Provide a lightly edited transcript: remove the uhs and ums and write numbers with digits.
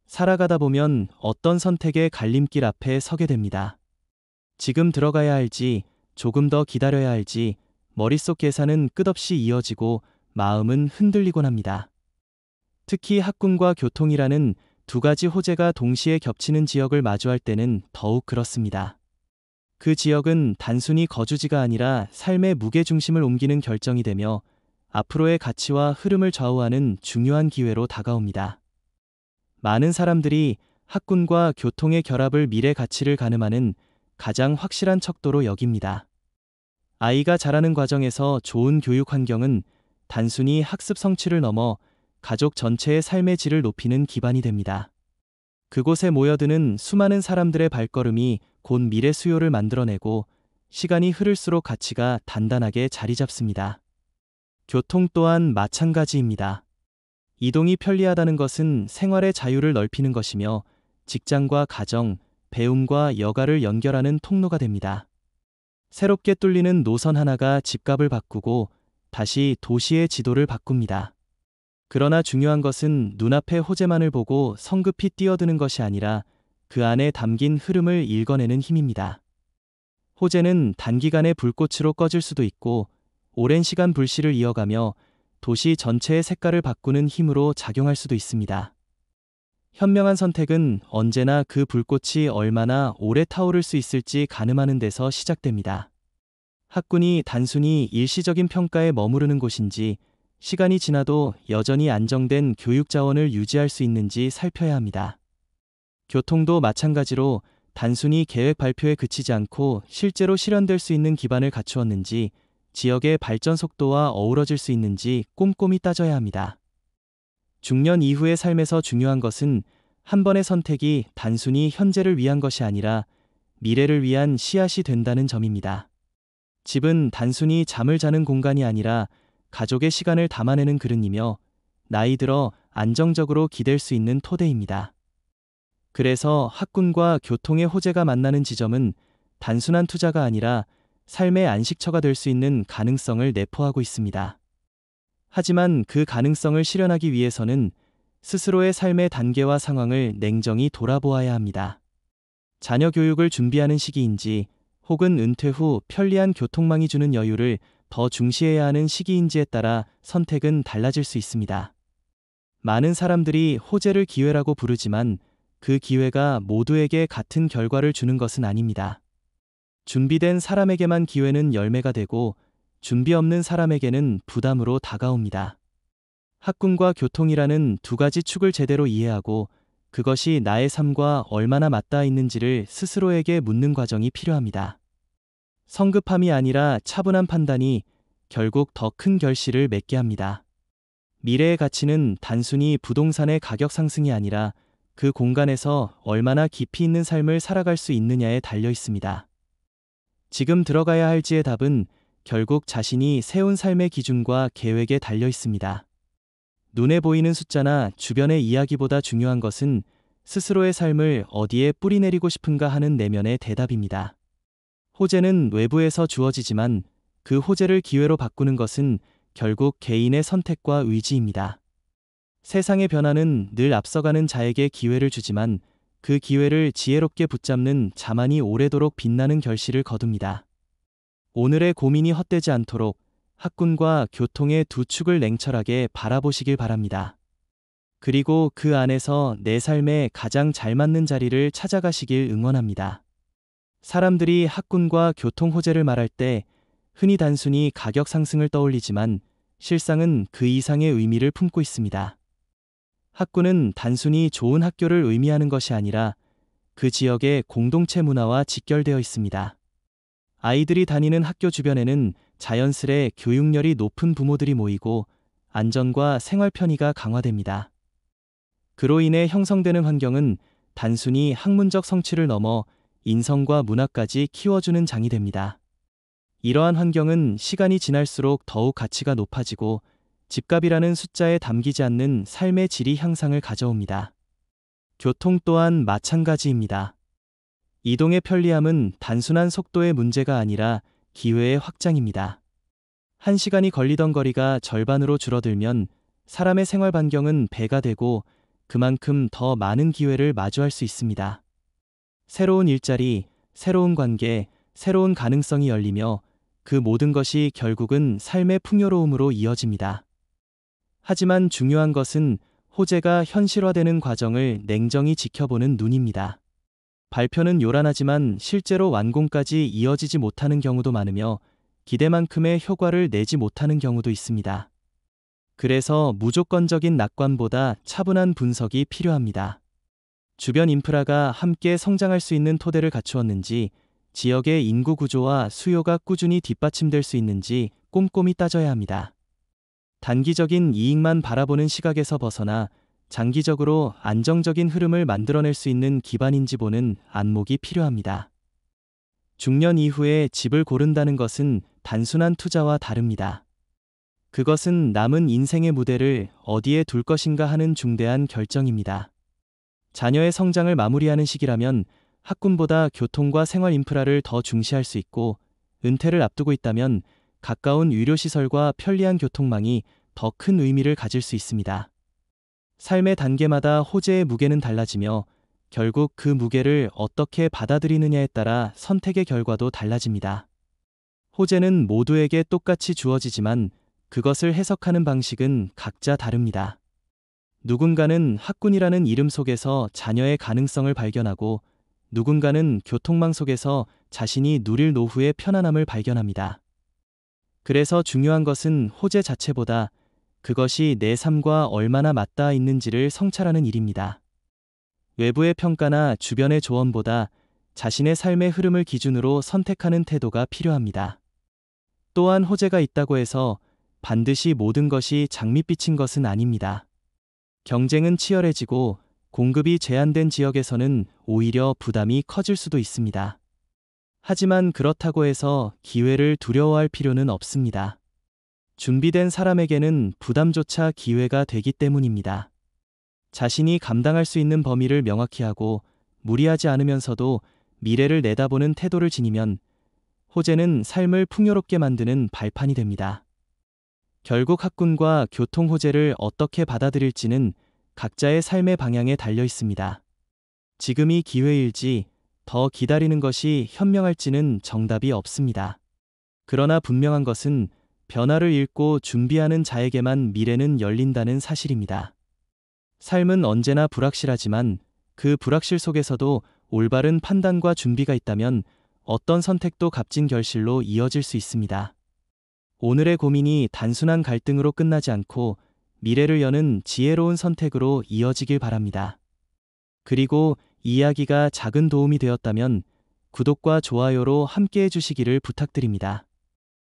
살아가다 보면 어떤 선택의 갈림길 앞에 서게 됩니다. 지금 들어가야 할지, 조금 더 기다려야 할지, 머릿속 계산은 끝없이 이어지고 마음은 흔들리곤 합니다. 특히 학군과 교통이라는 두 가지 호재가 동시에 겹치는 지역을 마주할 때는 더욱 그렇습니다. 그 지역은 단순히 거주지가 아니라 삶의 무게중심을 옮기는 결정이 되며 앞으로의 가치와 흐름을 좌우하는 중요한 기회로 다가옵니다. 많은 사람들이 학군과 교통의 결합을 미래 가치를 가늠하는 가장 확실한 척도로 여깁니다. 아이가 자라는 과정에서 좋은 교육 환경은 단순히 학습 성취를 넘어 가족 전체의 삶의 질을 높이는 기반이 됩니다. 그곳에 모여드는 수많은 사람들의 발걸음이 곧 미래 수요를 만들어내고 시간이 흐를수록 가치가 단단하게 자리 잡습니다. 교통 또한 마찬가지입니다. 이동이 편리하다는 것은 생활의 자유를 넓히는 것이며 직장과 가정, 배움과 여가를 연결하는 통로가 됩니다. 새롭게 뚫리는 노선 하나가 집값을 바꾸고 다시 도시의 지도를 바꿉니다. 그러나 중요한 것은 눈앞의 호재만을 보고 성급히 뛰어드는 것이 아니라 그 안에 담긴 흐름을 읽어내는 힘입니다. 호재는 단기간의 불꽃으로 꺼질 수도 있고 오랜 시간 불씨를 이어가며 도시 전체의 색깔을 바꾸는 힘으로 작용할 수도 있습니다. 현명한 선택은 언제나 그 불꽃이 얼마나 오래 타오를 수 있을지 가늠하는 데서 시작됩니다. 학군이 단순히 일시적인 평가에 머무르는 곳인지 시간이 지나도 여전히 안정된 교육 자원을 유지할 수 있는지 살펴야 합니다. 교통도 마찬가지로 단순히 계획 발표에 그치지 않고 실제로 실현될 수 있는 기반을 갖추었는지 지역의 발전 속도와 어우러질 수 있는지 꼼꼼히 따져야 합니다. 중년 이후의 삶에서 중요한 것은 한 번의 선택이 단순히 현재를 위한 것이 아니라 미래를 위한 씨앗이 된다는 점입니다. 집은 단순히 잠을 자는 공간이 아니라 가족의 시간을 담아내는 그릇이며 나이 들어 안정적으로 기댈 수 있는 토대입니다. 그래서 학군과 교통의 호재가 만나는 지점은 단순한 투자가 아니라 삶의 안식처가 될 수 있는 가능성을 내포하고 있습니다. 하지만 그 가능성을 실현하기 위해서는 스스로의 삶의 단계와 상황을 냉정히 돌아보아야 합니다. 자녀 교육을 준비하는 시기인지 혹은 은퇴 후 편리한 교통망이 주는 여유를 더 중시해야 하는 시기인지에 따라 선택은 달라질 수 있습니다. 많은 사람들이 호재를 기회라고 부르지만 그 기회가 모두에게 같은 결과를 주는 것은 아닙니다. 준비된 사람에게만 기회는 열매가 되고 준비 없는 사람에게는 부담으로 다가옵니다. 학군과 교통이라는 두 가지 축을 제대로 이해하고 그것이 나의 삶과 얼마나 맞닿아 있는지를 스스로에게 묻는 과정이 필요합니다. 성급함이 아니라 차분한 판단이 결국 더 큰 결실을 맺게 합니다. 미래의 가치는 단순히 부동산의 가격 상승이 아니라 그 공간에서 얼마나 깊이 있는 삶을 살아갈 수 있느냐에 달려 있습니다. 지금 들어가야 할지의 답은 결국 자신이 세운 삶의 기준과 계획에 달려 있습니다. 눈에 보이는 숫자나 주변의 이야기보다 중요한 것은 스스로의 삶을 어디에 뿌리내리고 싶은가 하는 내면의 대답입니다. 호재는 외부에서 주어지지만 그 호재를 기회로 바꾸는 것은 결국 개인의 선택과 의지입니다. 세상의 변화는 늘 앞서가는 자에게 기회를 주지만 그 기회를 지혜롭게 붙잡는 자만이 오래도록 빛나는 결실을 거둡니다. 오늘의 고민이 헛되지 않도록 학군과 교통의 두 축을 냉철하게 바라보시길 바랍니다. 그리고 그 안에서 내 삶에 가장 잘 맞는 자리를 찾아가시길 응원합니다. 사람들이 학군과 교통 호재를 말할 때 흔히 단순히 가격 상승을 떠올리지만 실상은 그 이상의 의미를 품고 있습니다. 학군은 단순히 좋은 학교를 의미하는 것이 아니라 그 지역의 공동체 문화와 직결되어 있습니다. 아이들이 다니는 학교 주변에는 자연스레 교육열이 높은 부모들이 모이고 안전과 생활 편의가 강화됩니다. 그로 인해 형성되는 환경은 단순히 학문적 성취를 넘어 인성과 문화까지 키워주는 장이 됩니다. 이러한 환경은 시간이 지날수록 더욱 가치가 높아지고 집값이라는 숫자에 담기지 않는 삶의 질이 향상을 가져옵니다. 교통 또한 마찬가지입니다. 이동의 편리함은 단순한 속도의 문제가 아니라 기회의 확장입니다. 1시간이 걸리던 거리가 절반으로 줄어들면 사람의 생활 반경은 배가 되고 그만큼 더 많은 기회를 마주할 수 있습니다. 새로운 일자리, 새로운 관계, 새로운 가능성이 열리며 그 모든 것이 결국은 삶의 풍요로움으로 이어집니다. 하지만 중요한 것은 호재가 현실화되는 과정을 냉정히 지켜보는 눈입니다. 발표는 요란하지만 실제로 완공까지 이어지지 못하는 경우도 많으며 기대만큼의 효과를 내지 못하는 경우도 있습니다. 그래서 무조건적인 낙관보다 차분한 분석이 필요합니다. 주변 인프라가 함께 성장할 수 있는 토대를 갖추었는지, 지역의 인구 구조와 수요가 꾸준히 뒷받침될 수 있는지 꼼꼼히 따져야 합니다. 단기적인 이익만 바라보는 시각에서 벗어나 장기적으로 안정적인 흐름을 만들어낼 수 있는 기반인지 보는 안목이 필요합니다. 중년 이후에 집을 고른다는 것은 단순한 투자와 다릅니다. 그것은 남은 인생의 무대를 어디에 둘 것인가 하는 중대한 결정입니다. 자녀의 성장을 마무리하는 시기라면 학군보다 교통과 생활 인프라를 더 중시할 수 있고, 은퇴를 앞두고 있다면 가까운 의료시설과 편리한 교통망이 더 큰 의미를 가질 수 있습니다. 삶의 단계마다 호재의 무게는 달라지며 결국 그 무게를 어떻게 받아들이느냐에 따라 선택의 결과도 달라집니다. 호재는 모두에게 똑같이 주어지지만 그것을 해석하는 방식은 각자 다릅니다. 누군가는 학군이라는 이름 속에서 자녀의 가능성을 발견하고, 누군가는 교통망 속에서 자신이 누릴 노후의 편안함을 발견합니다. 그래서 중요한 것은 호재 자체보다 그것이 내 삶과 얼마나 맞닿아 있는지를 성찰하는 일입니다. 외부의 평가나 주변의 조언보다 자신의 삶의 흐름을 기준으로 선택하는 태도가 필요합니다. 또한 호재가 있다고 해서 반드시 모든 것이 장밋빛인 것은 아닙니다. 경쟁은 치열해지고 공급이 제한된 지역에서는 오히려 부담이 커질 수도 있습니다. 하지만 그렇다고 해서 기회를 두려워할 필요는 없습니다. 준비된 사람에게는 부담조차 기회가 되기 때문입니다. 자신이 감당할 수 있는 범위를 명확히 하고 무리하지 않으면서도 미래를 내다보는 태도를 지니면 호재는 삶을 풍요롭게 만드는 발판이 됩니다. 결국 학군과 교통 호재를 어떻게 받아들일지는 각자의 삶의 방향에 달려 있습니다. 지금이 기회일지, 더 기다리는 것이 현명할지는 정답이 없습니다. 그러나 분명한 것은 변화를 읽고 준비하는 자에게만 미래는 열린다는 사실입니다. 삶은 언제나 불확실하지만 그 불확실 속에서도 올바른 판단과 준비가 있다면 어떤 선택도 값진 결실로 이어질 수 있습니다. 오늘의 고민이 단순한 갈등으로 끝나지 않고 미래를 여는 지혜로운 선택으로 이어지길 바랍니다. 그리고 이 이야기가 작은 도움이 되었다면 구독과 좋아요로 함께 해주시기를 부탁드립니다.